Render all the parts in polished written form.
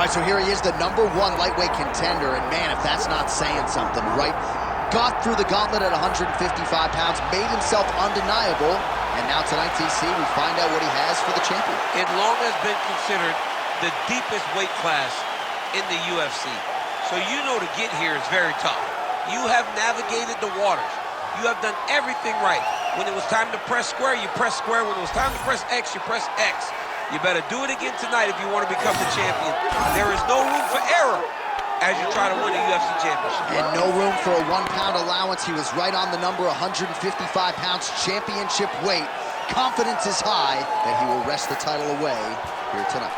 right, so here he is, the #1 lightweight contender, and man, if that's not saying something, right? Got through the gauntlet at 155 pounds, made himself undeniable, and now tonight, TC, we find out what he has for the champion. It long has been considered the deepest weight class in the UFC. So you know to get here is very tough. You have navigated the waters. You have done everything right. When it was time to press square, you press square. When it was time to press X, you press X. You better do it again tonight if you want to become the champion. There is no room for error as you try to win a UFC championship. And no room for a 1-pound allowance. He was right on the number, 155 pounds, championship weight. Confidence is high that he will wrest the title away here tonight.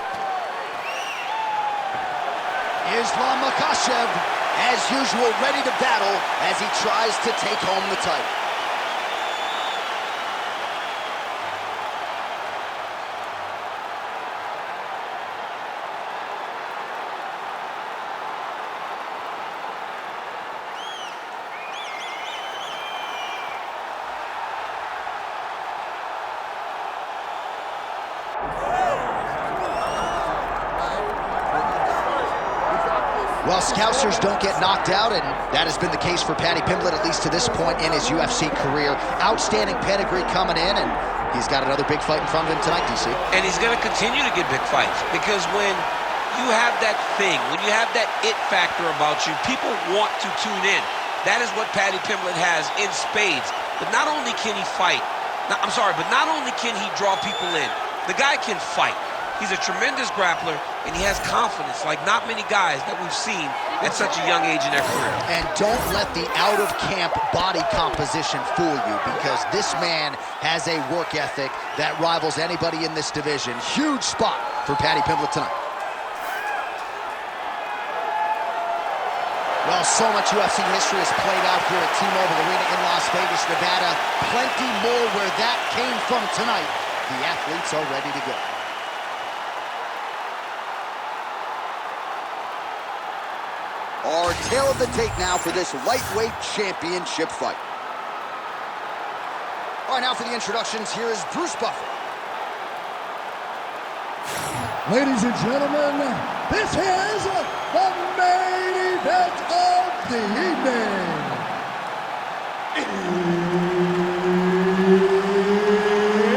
Islam Makhachev, as usual, ready to battle as he tries to take home the title. Well, Scousers don't get knocked out, and that has been the case for Paddy Pimblett, at least to this point in his UFC career. Outstanding pedigree coming in, and he's got another big fight in front of him tonight, DC. And he's going to continue to get big fights, because when you have that thing, when you have that it factor about you, people want to tune in. That is what Paddy Pimblett has in spades. But not only can he fight, but not only can he draw people in, the guy can fight. He's a tremendous grappler, and he has confidence like not many guys that we've seen at such a young age in their career. And don't let the out-of-camp body composition fool you, because this man has a work ethic that rivals anybody in this division. Huge spot for Paddy Pimblett tonight. Well, so much UFC history has played out here at T-Mobile Arena in Las Vegas, Nevada. Plenty more where that came from tonight. The athletes are ready to go. Our tail of the tape now for this lightweight championship fight. All right, now for the introductions, here is Bruce Buffer. Ladies and gentlemen, this is the main event of the evening.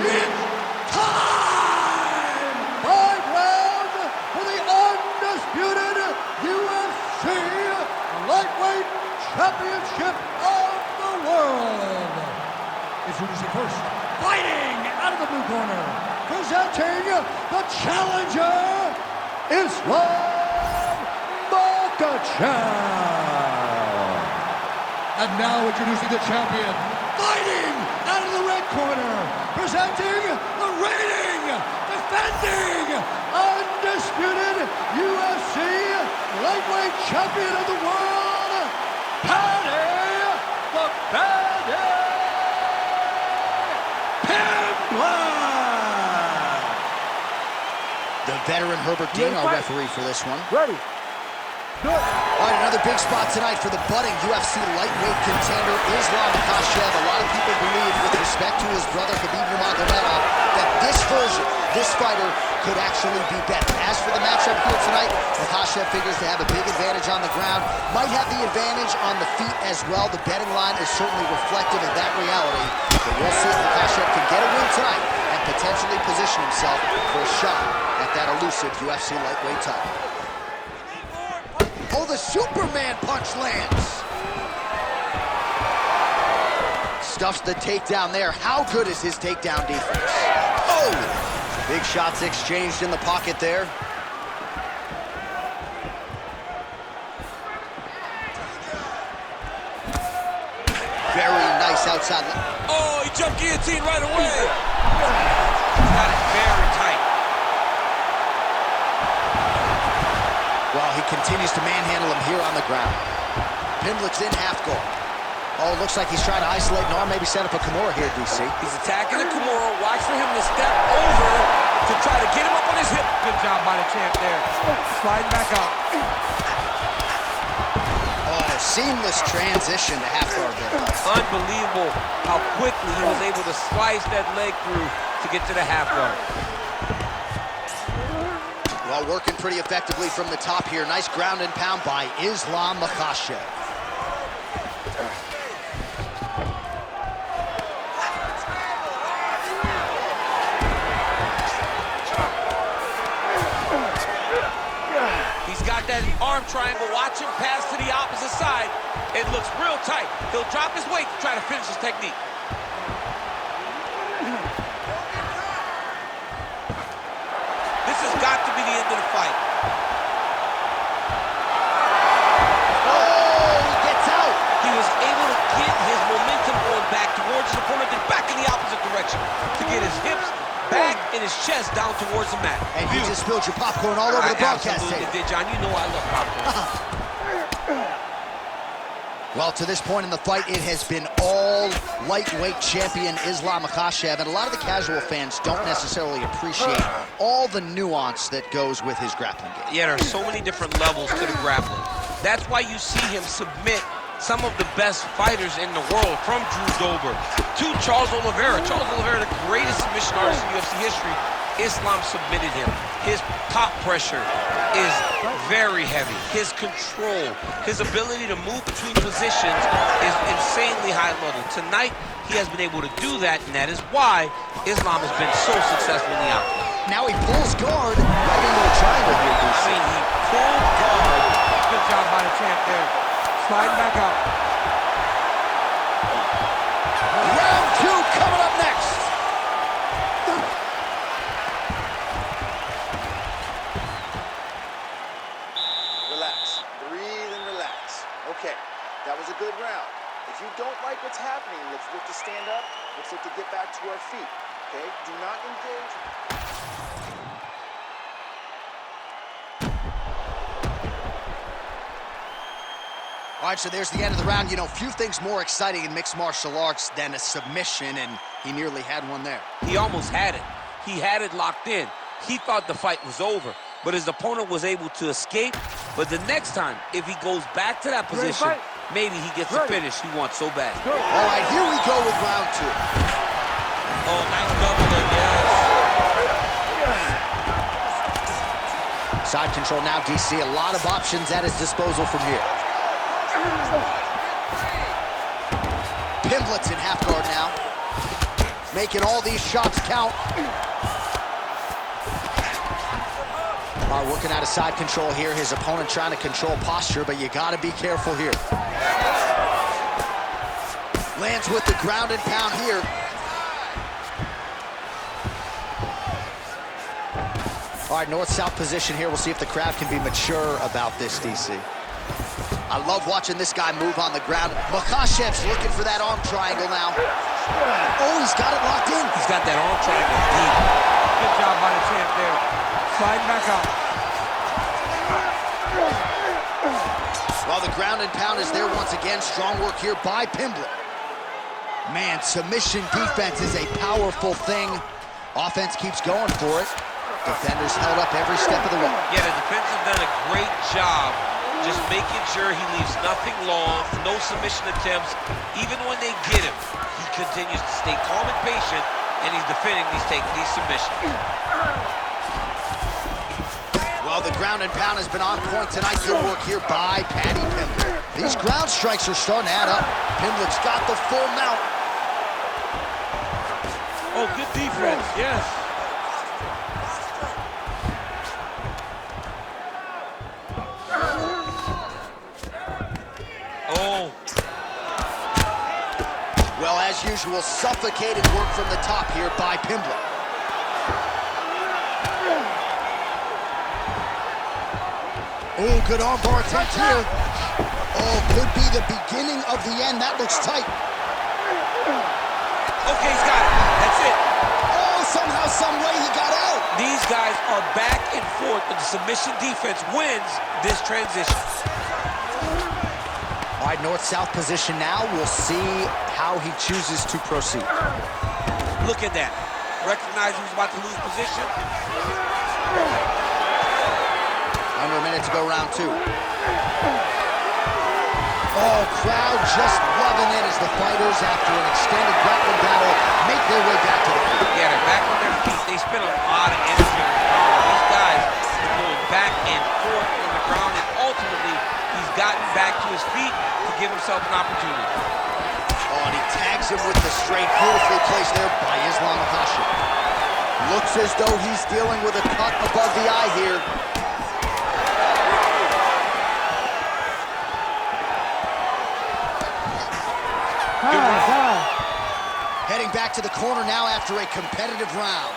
It's time! 5 rounds for the undisputed UFC lightweight championship of the world. Introducing first, fighting out of the blue corner, presenting the challenger, Islam Makhachev. And now introducing the champion, fighting out of the red corner, presenting the reigning, defending, undisputed UFC lightweight champion of the world, Paddy the Paddy Pimblett. The veteran Herbert Dean, our referee for this one. Ready. Good. All right, another big spot tonight for the budding UFC lightweight contender, Islam Makhachev. A lot of people believe, with respect to his brother, Khabib Nurmagomedov, that this version, this fighter, could actually be better. As for the matchup here tonight, Makhachev figures to have a big advantage on the ground, might have the advantage on the feet as well. The betting line is certainly reflective of that reality. But we'll see if Makhachev can get a win tonight and potentially position himself for a shot at that elusive UFC lightweight title. Oh, the Superman punch lands. Stuffs the takedown there. How good is his takedown defense? Oh! Big shots exchanged in the pocket there. Very nice outside. Oh, he jumped guillotine right away. He's got it very tight. Well, he continues to manhandle him here on the ground. Pimblett's in half guard. Oh, it looks like he's trying to isolate an arm, maybe set up a Kimura here, DC. He's attacking the Kimura. Watch for him to step over to try to get him up on his hip. Good job by the champ there. Sliding back up. Oh, seamless transition to half guard there. Unbelievable how quickly he was able to slice that leg through to get to the half guard. Well, working pretty effectively from the top here. Nice ground and pound by Islam Makhachev. He's got that arm triangle. Watch him pass to the opposite side. It looks real tight. He'll drop his weight to try to finish his technique. This has got to be the end of the fight. Oh, he gets out. He was able to get his momentum going back towards his opponent, then back in the opposite direction to get his hips back and his chest down towards the mat. And you just spilled your popcorn all over the broadcast table. table. Did, John. You know I love popcorn. Well, to this point in the fight, it has been all lightweight champion Islam Makhachev, and a lot of the casual fans don't necessarily appreciate all the nuance that goes with his grappling game. Yeah, there are so many different levels to the grappling. That's why you see him submit some of the best fighters in the world, from Drew Dober to Charles Oliveira. Charles Oliveira, the greatest submission artist in UFC history. Islam submitted him. His top pressure is very heavy. His control, his ability to move between positions is insanely high level. Tonight, he has been able to do that, and that is why Islam has been so successful in the outfield. Now he pulls guard right into a triangle here, DC. I mean, he pulled guard. Good job by the champ there. Sliding back out. Round two coming up next. Relax. Breathe and relax. Okay, that was a good round. If you don't like what's happening, let's look to stand up. Let's look to get back to our feet. Okay? Do not engage. All right, so there's the end of the round. You know, few things more exciting in mixed martial arts than a submission, and he nearly had one there. He almost had it. He had it locked in. He thought the fight was over, but his opponent was able to escape. But the next time, if he goes back to that position, maybe he gets the finish he wants so bad. All right, here we go with round two. Oh, nice double there, yes. Side control now, DC. A lot of options at his disposal from here. Pimblett's in half guard now, making all these shots count. All right, working out of side control here. His opponent trying to control posture, but you gotta be careful here. Lands with the ground and pound here. All right, north-south position here. We'll see if the crowd can be mature about this, DC. I love watching this guy move on the ground. Makhachev's looking for that arm triangle now. Oh, he's got it locked in. He's got that arm triangle deep. Good job by the champ there. Sliding back out. Well, the ground and pound is there once again. Strong work here by Pimblett. Man, submission defense is a powerful thing. Offense keeps going for it. Defenders held up every step of the way. Yeah, the defense has done a great job just making sure he leaves nothing long, no submission attempts. Even when they get him, he continues to stay calm and patient, and he's defending these submissions. Well, the ground and pound has been on point tonight. Good work here by Paddy Pimblett. These ground strikes are starting to add up. Pimblett's got the full mount. Oh, good defense, yes. Oh. Well, as usual, suffocated work from the top here by Pimblett. Oh, good armbar attempt here. Oh, could be the beginning of the end. That looks tight. Okay, he's got it. That's it. Oh, somehow, some way he got out. These guys are back and forth, but the submission defense wins this transition. All right, north-south position now. We'll see how he chooses to proceed. Look at that. Recognize he was about to lose position. Under a minute to go, round two. Oh, crowd just loving it as the fighters, after an extended grappling battle, make their way back to the field. Yeah, they're back on their feet. They spent a lot of energy on the ground. These guys are doing back and forth on the ground, and ultimately, he's gotten back to his feet to give himself an opportunity. Oh, and he tags him with the straight, beautifully placed there by Islam Makhachev. Looks as though he's dealing with a cut above the eye here. Heading back to the corner now after a competitive round.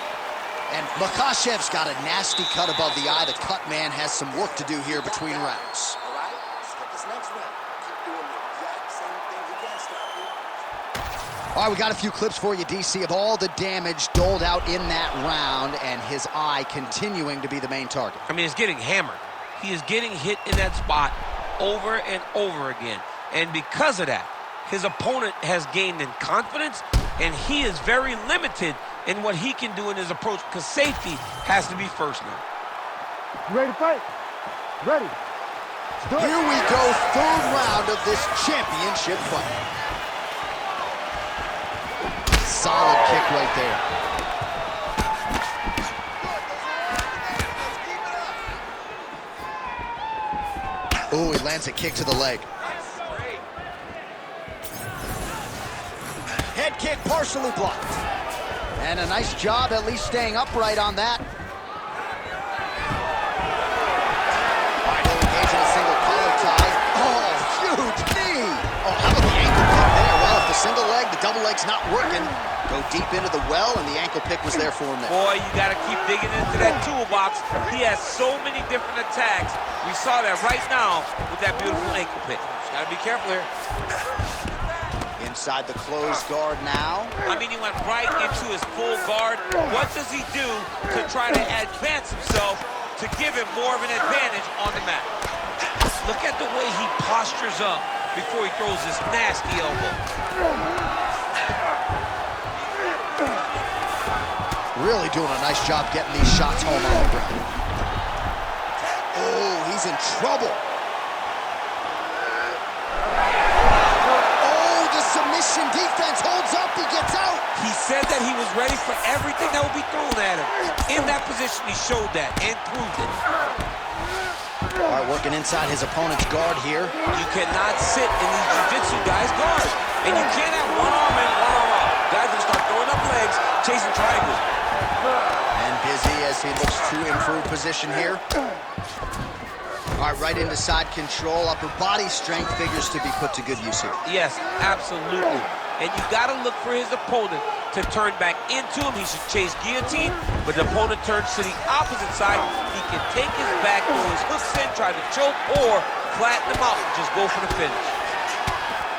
And Makhachev's got a nasty cut above the eye. The cut man has some work to do here between rounds. All right, let's get this next round. Keep doing the exact same thing. He can't stop you. All right, we got a few clips for you, DC, of all the damage doled out in that round, and his eye continuing to be the main target. I mean, he's getting hammered. He is getting hit in that spot over and over again. And because of that, his opponent has gained in confidence, and he is very limited in what he can do in his approach, because safety has to be first now. You ready to fight? Ready. Here we go, third round of this championship fight. Solid kick right there. Oh, he lands a kick to the leg. Head kick partially blocked. And a nice job at least staying upright on that. All right, he'll engage in a single collar tie. Oh, huge knee. Oh, how about the ankle pick there? Well, if the single leg, the double leg's not working, go deep into the well, and the ankle pick was there for him there. Boy, you got to keep digging into that toolbox. He has so many different attacks. We saw that right now with that beautiful ankle pick. Just got to be careful here. Inside the closed guard now. I mean, he went right into his full guard. What does he do to try to advance himself to give him more of an advantage on the mat? Look at the way he postures up before he throws this nasty elbow. Really doing a nice job getting these shots home on the ground. Oh, he's in trouble. Submission defense holds up, he gets out. He said that he was ready for everything that would be thrown at him. In that position, he showed that and proved it. All right, working inside his opponent's guard here. You cannot sit in these jiu-jitsu guys' guards. And you can't have one arm in, one arm out. Guys will start throwing up legs, chasing triangles. And busy as he looks to improve position here. All right, right into side control. Upper body strength figures to be put to good use here. Yes, absolutely. And you got to look for his opponent to turn back into him. He should chase guillotine, but the opponent turns to the opposite side. He can take his back, throw his hooks in, try to choke, or flatten him out and just go for the finish.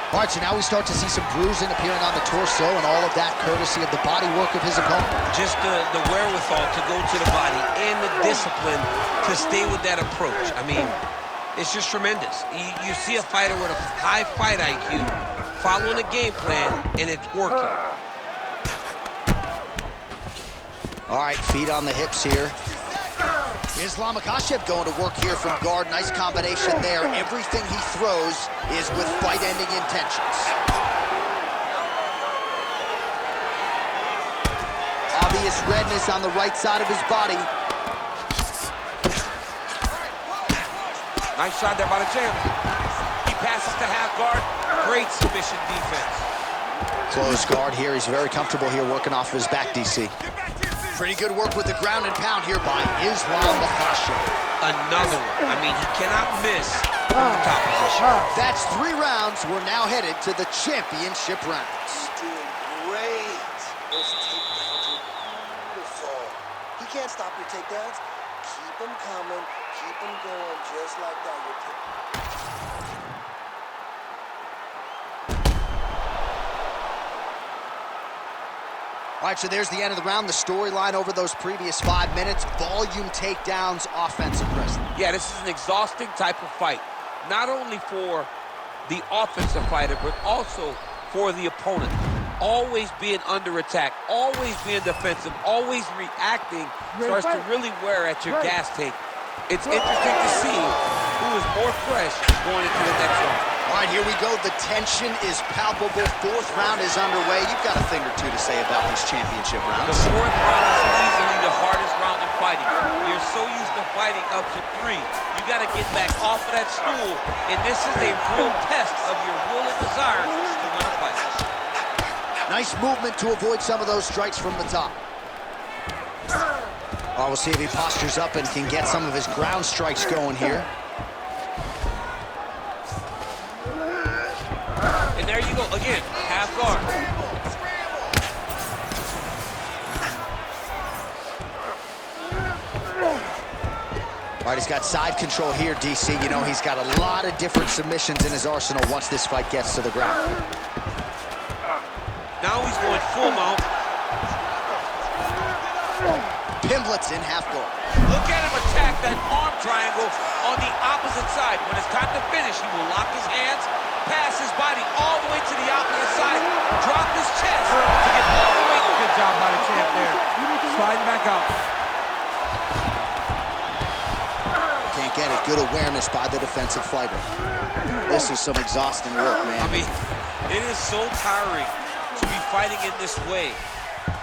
All right, so now we start to see some bruising appearing on the torso, and all of that courtesy of the body work of his opponent. Just the wherewithal to go to the body and the discipline to stay with that approach. I mean, it's just tremendous. You see a fighter with a high fight IQ following a game plan, and it's working. All right, feet on the hips here. Islam Makhachev going to work here from guard. Nice combination there. Everything he throws is with fight-ending intentions. Obvious redness on the right side of his body. Nice shot there by the champ. He passes to half guard. Great submission defense. Close guard here. He's very comfortable here working off of his back, DC. Pretty good work with the ground and pound here by Islam Makhachev. Another one. I mean, he cannot miss from the top position. That's 3 rounds. We're now headed to the championship rounds. Doing great. Those takedowns are beautiful. He can't stop your takedowns. Keep them coming. Keep them going just like that. All right, so there's the end of the round. The storyline over those previous 5 minutes. Volume takedowns, offensive wrestling. Yeah, this is an exhausting type of fight. Not only for the offensive fighter, but also for the opponent. Always being under attack, always being defensive, always reacting starts to really wear at your gas tank. It's interesting to see who is more fresh going into the next round. All right, here we go. The tension is palpable. Fourth round is underway. You've got a thing or two to say about these championship rounds. The fourth round is easily the hardest round in fighting. You're so used to fighting up to 3. You got to get back off of that stool, and this is a real test of your will and desire to win a fight. Nice movement to avoid some of those strikes from the top. Oh, we'll see if he postures up and can get some of his ground strikes going here. And there you go, again, half guard. All right, he's got side control here, DC. You know, he's got a lot of different submissions in his arsenal once this fight gets to the ground. Now he's going full mount. Pimblett's in half guard. Look at him attack that arm triangle on the opposite side. When it's time to finish, he will lock his hands, pass his body all the way to the opposite side, drop his chest to get all the way. Good job by the champ there. Sliding back out. Can't get it. Good awareness by the defensive fighter. This is some exhausting work, man. I mean, it is so tiring to be fighting in this way.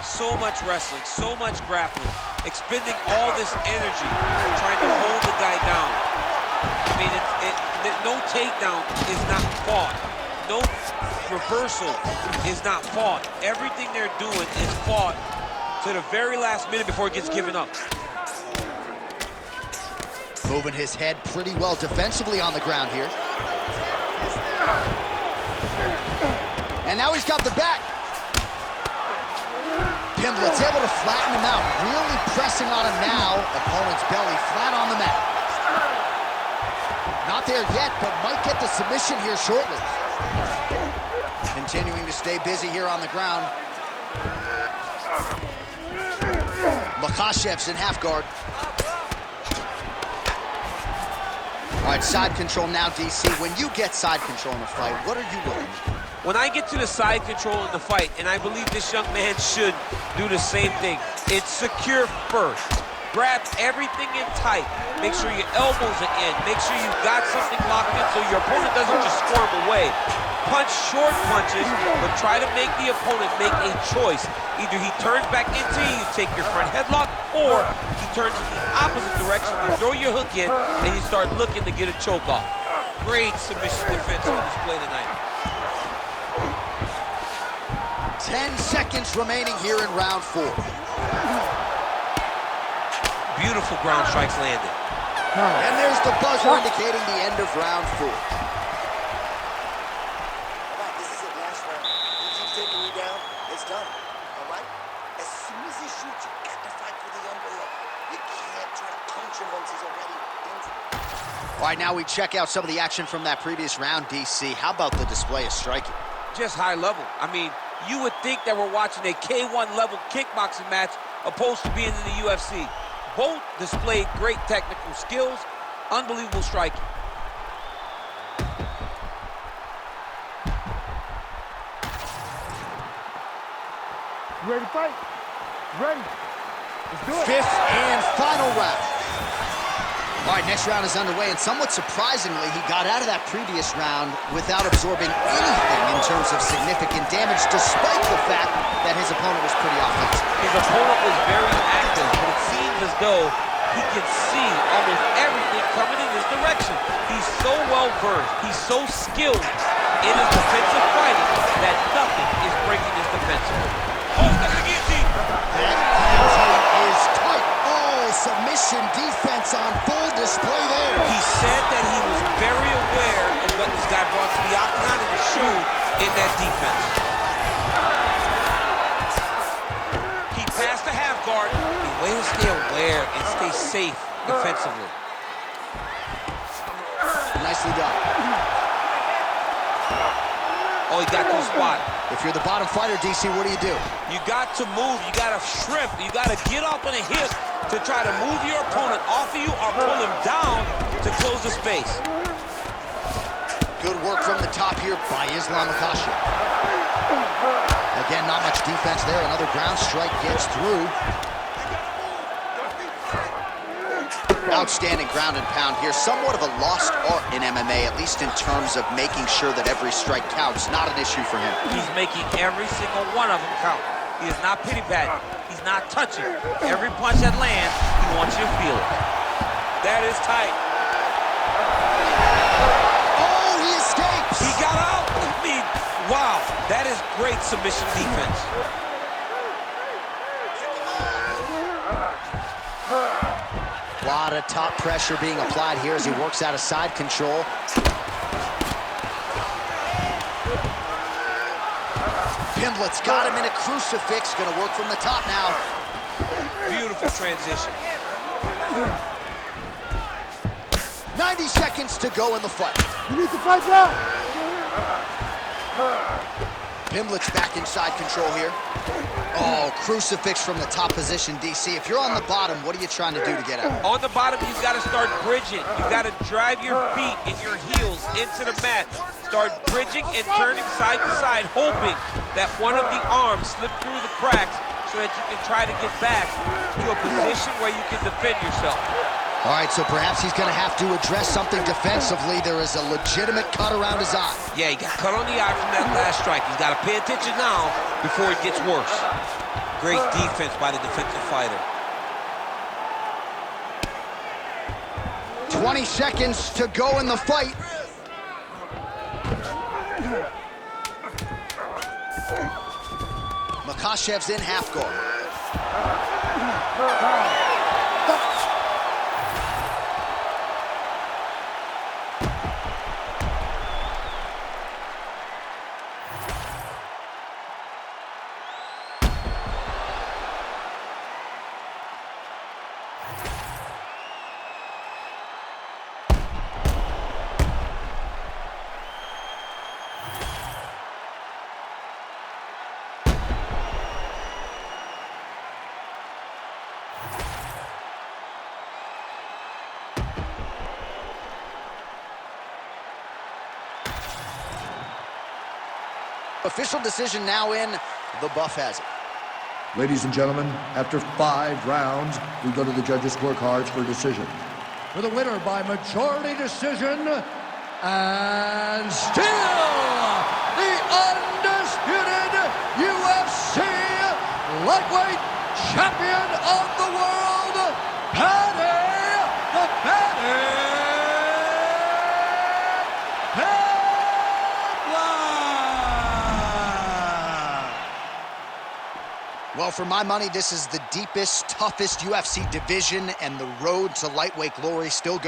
So much wrestling, so much grappling, expending all this energy trying to hold the guy down. I mean, no takedown is not fought. No reversal is not fought. Everything they're doing is fought to the very last minute before it gets given up. Moving his head pretty well defensively on the ground here. And now he's got the back. Pimblett's able to flatten him out, really pressing on him now. Opponent's belly flat on the mat. Not there yet, but might get the submission here shortly. Continuing to stay busy here on the ground. Makhachev's in half guard. All right, side control now, DC. When you get side control in a fight, what are you looking for? When I get to the side control in the fight, and I believe this young man should do the same thing, it's secure first. Grab everything in tight. Make sure your elbows are in. Make sure you've got something locked in so your opponent doesn't just squirm away. Punch short punches, but try to make the opponent make a choice. Either he turns back into you, take your front headlock, or he turns in the opposite direction, you throw your hook in, and you start looking to get a choke off. Great submission defense on display tonight. 10 seconds remaining here in round 4. Beautiful ground strikes landed. And there's the buzzer indicating the end of round 4. This is it, last round. He keeps taking you down, it's done. All right? As soon as he shoots, you got to fight for the underhook. You can't try to punch him once he's already in. All right, now we check out some of the action from that previous round, DC. How about the display of striking? Just high level. I mean, you would think that we're watching a K1 level kickboxing match opposed to being in the UFC. Both displayed great technical skills, unbelievable striking. You ready to fight? Ready. Let's do it. 5th and final round. All right, next round is underway, and somewhat surprisingly, he got out of that previous round without absorbing anything in terms of significant damage, despite the fact that his opponent was pretty offensive. His opponent was very active, but it seems as though he can see almost everything coming in his direction. He's so well-versed, he's so skilled in his defensive fighting that nothing is breaking his defensive. Oh, that's a guillotine! That guillotine is tight. Oh, submission defense on full display there. He said that he was very aware of what this guy brought to the octagon and showed in that defense. He passed the half guard. The way to stay aware and stay safe defensively. Nicely done. Oh, he got to the spot. If you're the bottom fighter, DC, what do? You got to move. You got to shrimp. You got to get up on a hip to try to move your opponent off of you or pull him down to close the space. Good work from the top here by Islam Makhachev. Again, not much defense there. Another ground strike gets through. Outstanding ground and pound here. Somewhat of a lost art in MMA, at least in terms of making sure that every strike counts. Not an issue for him. He's making every single one of them count. He is not pity-patting. He's not touching. Every punch that lands, he wants you to feel it. That is tight. Oh, he escapes! He got out. I mean, wow. That is great submission defense. A lot of top pressure being applied here as he works out of side control. Pimblett's got him in a crucifix. Gonna work from the top now. Beautiful transition. 90 seconds to go in the fight. You need to fight now. Pimblett's back inside control here. Oh, crucifix from the top position, DC. If you're on the bottom, what are you trying to do to get out? On the bottom, you've got to start bridging. You've got to drive your feet and your heels into the mat. Start bridging and turning side to side, hoping that one of the arms slip through the cracks so that you can try to get back to a position where you can defend yourself. All right, so perhaps he's going to have to address something defensively. There is a legitimate cut around his eye. Yeah, he got cut on the eye from that last strike. He's got to pay attention now before it gets worse. Great defense by the defensive fighter. 20 seconds to go in the fight. Makhachev's in half guard. Official decision now in. The buff has it. Ladies and gentlemen, after 5 rounds, we go to the judges' scorecards for a decision. For the winner by majority decision, and still the undisputed UFC lightweight champion of the world, Paddy the Paddy Pimblett. Well, for my money, this is the deepest, toughest UFC division, and the road to lightweight glory still goes.